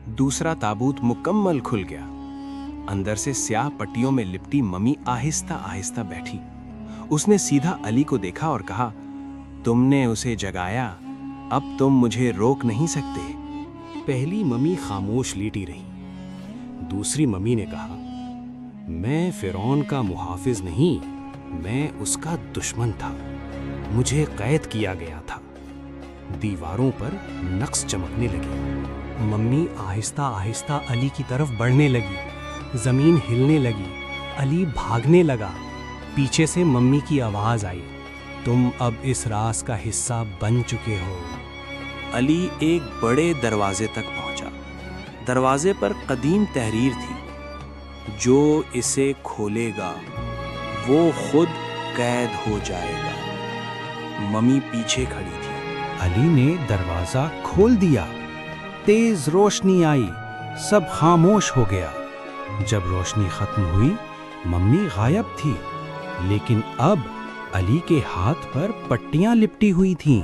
दूसरा ताबूत मुकम्मल खुल गया। अंदर से स्याह पट्टियों में लिपटी मम्मी आहिस्ता आहिस्ता बैठी। उसने सीधा अली को देखा और कहा, तुमने उसे जगाया, अब तुम मुझे रोक नहीं सकते। पहली मम्मी खामोश लेटी रही। दूसरी मम्मी ने कहा, मैं फिरौन का मुहाफिज नहीं, मैं उसका दुश्मन था। मुझे कैद किया गया था। दीवारों पर नक्श चमकने लगी। मम्मी आहिस्ता आहिस्ता अली की तरफ बढ़ने लगी। जमीन हिलने लगी। अली भागने लगा। पीछे से मम्मी की आवाज आई, तुम अब इस राज का हिस्सा बन चुके हो। अली एक बड़े दरवाजे तक पहुंचा। दरवाजे पर कदीम तहरीर थी, जो इसे खोलेगा वो खुद कैद हो जाएगा। मम्मी पीछे खड़ी थी। अली ने दरवाजा खोल दिया। तेज रोशनी आई, सब खामोश हो गया। जब रोशनी खत्म हुई, मम्मी गायब थी, लेकिन अब अली के हाथ पर पट्टियां लिपटी हुई थीं।